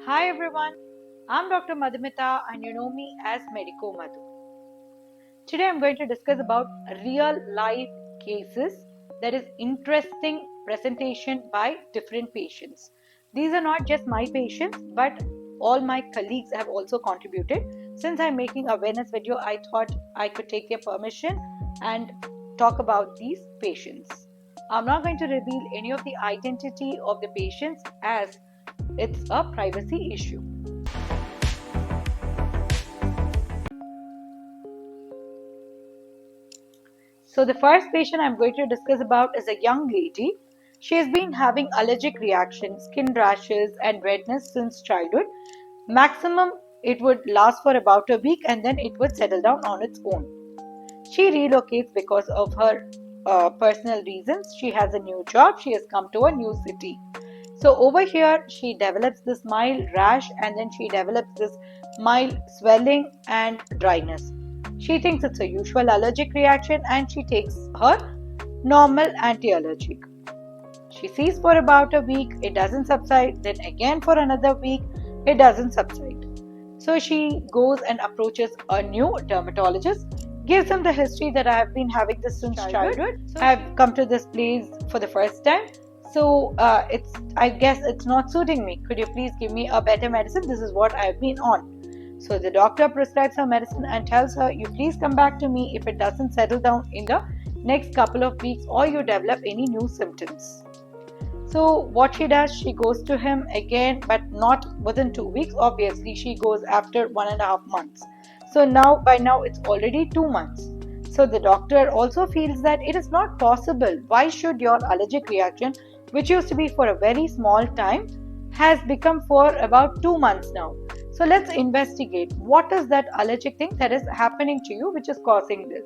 Hi everyone, I'm Dr. Madhumita and you know me as Medico Madhu. Today I'm going to discuss about real life cases, that is interesting presentation by different patients. These are not just my patients but all my colleagues have also contributed. Since I'm making awareness video, I thought I could take their permission and talk about these patients. I'm not going to reveal any of the identity of the patients as it's a privacy issue. So the first patient I'm going to discuss about is a young lady. She has been having allergic reactions, skin rashes and redness since childhood. Maximum it would last for about a week and then it would settle down on its own. She relocates because of her personal reasons. She has a new job. She has come to a new city. So over here, she develops this mild rash and then she develops this mild swelling and dryness. She thinks it's a usual allergic reaction and she takes her normal anti-allergic. She sees for about a week, it doesn't subside. Then again for another week, it doesn't subside. So she goes and approaches a new dermatologist, gives him the history that I have been having this since childhood. So I've come to this place for the first time. So I guess it's not suiting me. Could you please give me a better medicine? This is what I've been on. So the doctor prescribes her medicine and tells her, you please come back to me if it doesn't settle down in the next couple of weeks or you develop any new symptoms. So what she does, she goes to him again, but not within 2 weeks. Obviously, she goes after 1.5 months. So by now it's already 2 months. So the doctor also feels that it is not possible. Why should your allergic reaction, which used to be for a very small time, has become for about 2 months now? So let's investigate what is that allergic thing that is happening to you which is causing this.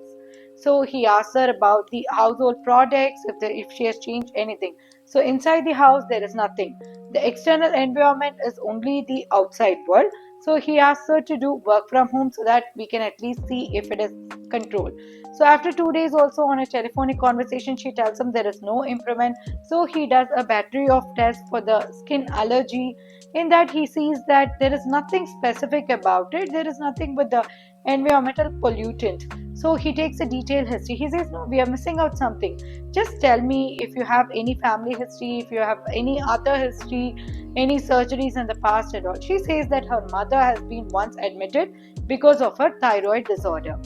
So he asks her about the household products, if she has changed anything. So inside the house, there is nothing. The external environment is only the outside world. So he asks her to do work from home so that we can at least see if it is controlled. So after 2 days also on a telephonic conversation, she tells him there is no improvement. So he does a battery of tests for the skin allergy. In that he sees that there is nothing specific about it. There is nothing but the environmental pollutant. So he takes a detailed history. He says, no, we are missing out something. Just tell me if you have any family history, if you have any other history, any surgeries in the past at all. She says that her mother has been once admitted because of her thyroid disorder.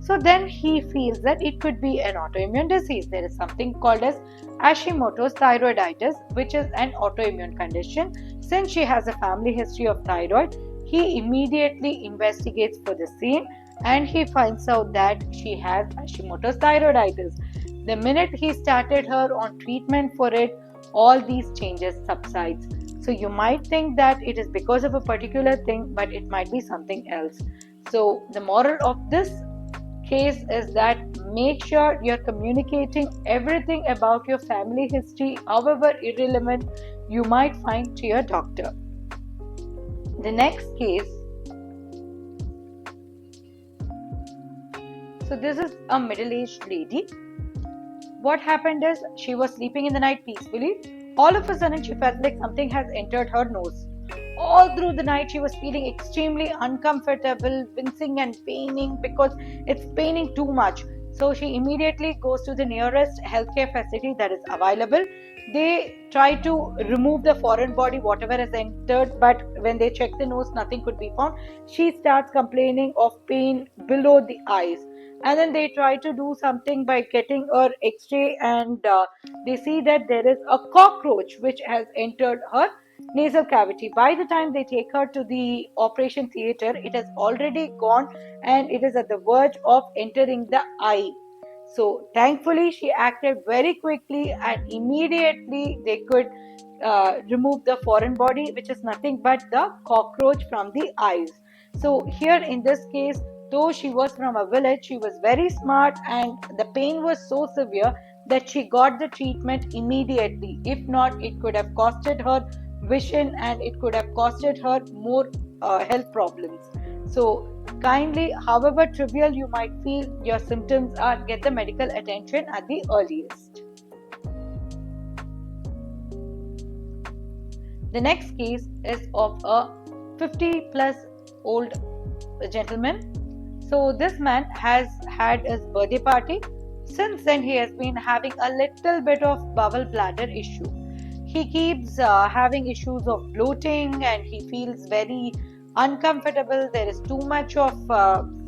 So then he feels that it could be an autoimmune disease. There is something called as Hashimoto's thyroiditis, which is an autoimmune condition. Since she has a family history of thyroid, he immediately investigates for the same and he finds out that she has Hashimoto's thyroiditis. The minute he started her on treatment for it, all these changes subsides. So you might think that it is because of a particular thing, but it might be something else. So the moral of this case is that make sure you're communicating everything about your family history, however irrelevant you might find, to your doctor. The next case. So this is a middle-aged lady. What happened is she was sleeping in the night peacefully. All of a sudden she felt like something has entered her nose. All through the night she was feeling extremely uncomfortable, wincing and paining because it's paining too much. So she immediately goes to the nearest healthcare facility that is available. They try to remove the foreign body, whatever has entered, but when they check the nose, nothing could be found. She starts complaining of pain below the eyes. And then they try to do something by getting her x-ray and they see that there is a cockroach which has entered her nasal cavity. By the time they take her to the operation theater, it has already gone and it is at the verge of entering the eye. So thankfully she acted very quickly and immediately they could remove the foreign body, which is nothing but the cockroach from the eyes. So here in this case, though she was from a village, she was very smart and the pain was so severe that she got the treatment immediately. If not, it could have costed her vision and it could have costed her more health problems. So kindly, however trivial you might feel your symptoms are, get the medical attention at the earliest. The next case is of a 50 plus old gentleman. So this man has had his birthday party. Since then, he has been having a little bit of bowel bladder issue. He keeps having issues of bloating and he feels very uncomfortable. There is too much of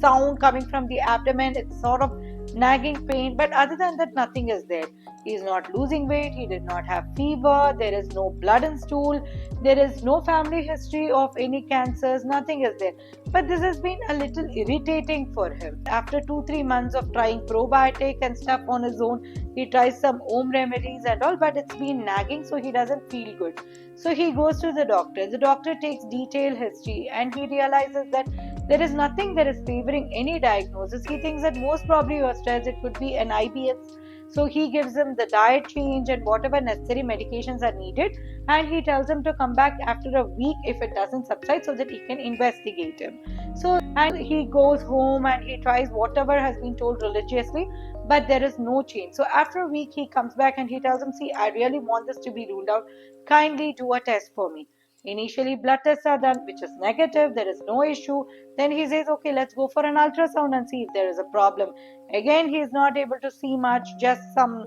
sound coming from the abdomen. It's sort of nagging pain, but other than that, nothing is there. He is not losing weight. He did not have fever. There is no blood in stool. There is no family history of any cancers. Nothing is there. But this has been a little irritating for him. After 2-3 months of trying probiotic and stuff on his own, he tries some home remedies and all, but it's been nagging, so he doesn't feel good. So he goes to the doctor. The doctor takes detailed history and he realizes that there is nothing that is favoring any diagnosis. He thinks that most probably you are stressed, it could be an IBS. So he gives him the diet change and whatever necessary medications are needed, and he tells him to come back after a week if it doesn't subside so that he can investigate him. So and he goes home and he tries whatever has been told religiously, but there is no change. So after a week he comes back and he tells him, see, I really want this to be ruled out, kindly do a test for me. Initially blood tests are done, which is negative, there is no issue. Then he says, okay, let's go for an ultrasound and see if there is a problem. Again, he is not able to see much, just some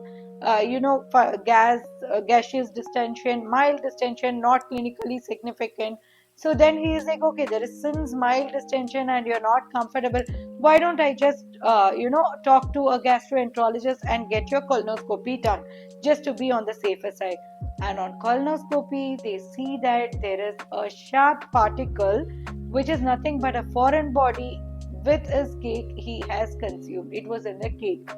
gaseous distension, mild distension, not clinically significant. So then he is like, okay, there is since mild distension and you're not comfortable, why don't I just talk to a gastroenterologist and get your colonoscopy done, just to be on the safer side. And on colonoscopy they see that there is a sharp particle which is nothing but a foreign body with his cake he has consumed. It was in the cake.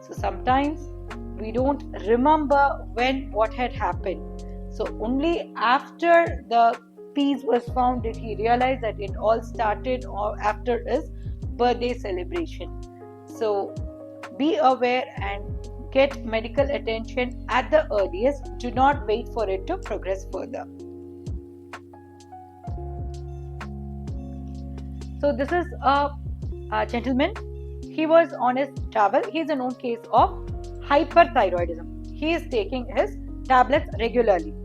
So sometimes we don't remember when what had happened. So only after the piece was found did he realize that it all started after his birthday celebration. So be aware and get medical attention at the earliest. Do not wait for it to progress further. So this is a gentleman. He was on his travel. He is a known case of hyperthyroidism. He is taking his tablets regularly.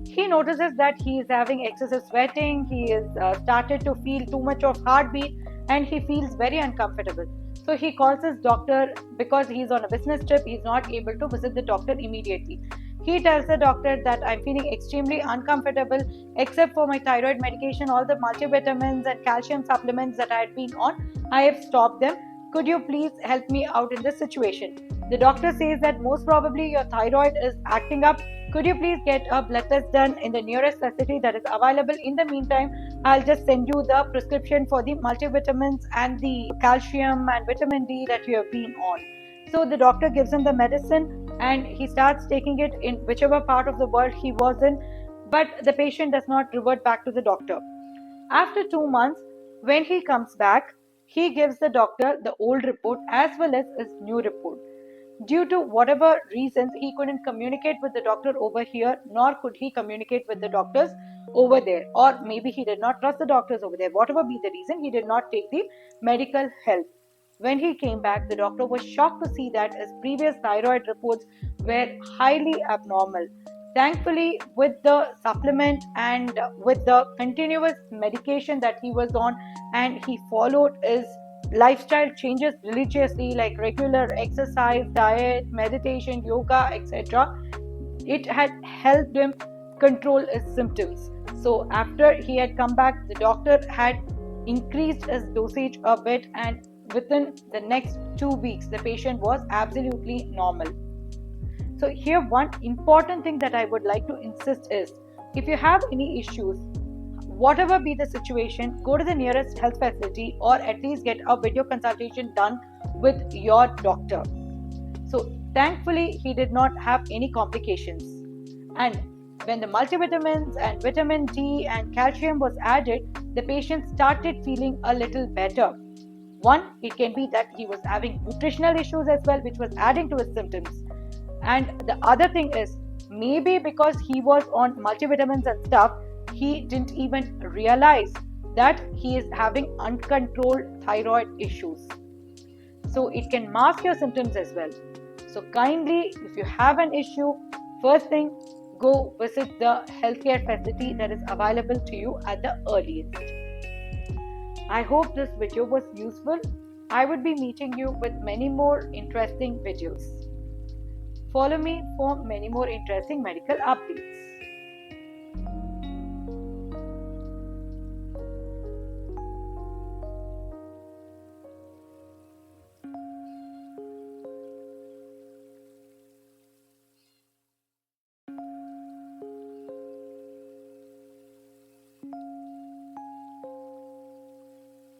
He notices that he is having excessive sweating. He is started to feel too much of heartbeat and he feels very uncomfortable. So he calls his doctor because he is on a business trip. He is not able to visit the doctor immediately. He tells the doctor that I'm feeling extremely uncomfortable except for my thyroid medication. All the multivitamins and calcium supplements that I had been on, I have stopped them. Could you please help me out in this situation? The doctor says that most probably your thyroid is acting up. Could you please get a blood test done in the nearest facility that is available? In the meantime, I'll just send you the prescription for the multivitamins and the calcium and vitamin D that you have been on. So the doctor gives him the medicine and he starts taking it in whichever part of the world he was in, but the patient does not revert back to the doctor. After 2 months, when he comes back, he gives the doctor the old report as well as his new report. Due to whatever reasons, he couldn't communicate with the doctor over here, nor could he communicate with the doctors over there. Or maybe he did not trust the doctors over there. Whatever be the reason, he did not take the medical help. When he came back, the doctor was shocked to see that his previous thyroid reports were highly abnormal. Thankfully, with the supplement and with the continuous medication that he was on, and he followed his lifestyle changes religiously, like regular exercise, diet, meditation, yoga, etc., it had helped him control his symptoms. So after he had come back, the doctor had increased his dosage a bit, and within the next 2 weeks the patient was absolutely normal. So here one important thing that I would like to insist is, if you have any issues, whatever be the situation, go to the nearest health facility or at least get a video consultation done with your doctor. So thankfully he did not have any complications. And when the multivitamins and vitamin D and calcium was added, the patient started feeling a little better. One, it can be that he was having nutritional issues as well, which was adding to his symptoms. And the other thing is, maybe because he was on multivitamins and stuff, he didn't even realize that he is having uncontrolled thyroid issues. So it can mask your symptoms as well. So kindly, if you have an issue, first thing, go visit the healthcare facility that is available to you at the earliest. I hope this video was useful. I would be meeting you with many more interesting videos. Follow me for many more interesting medical updates.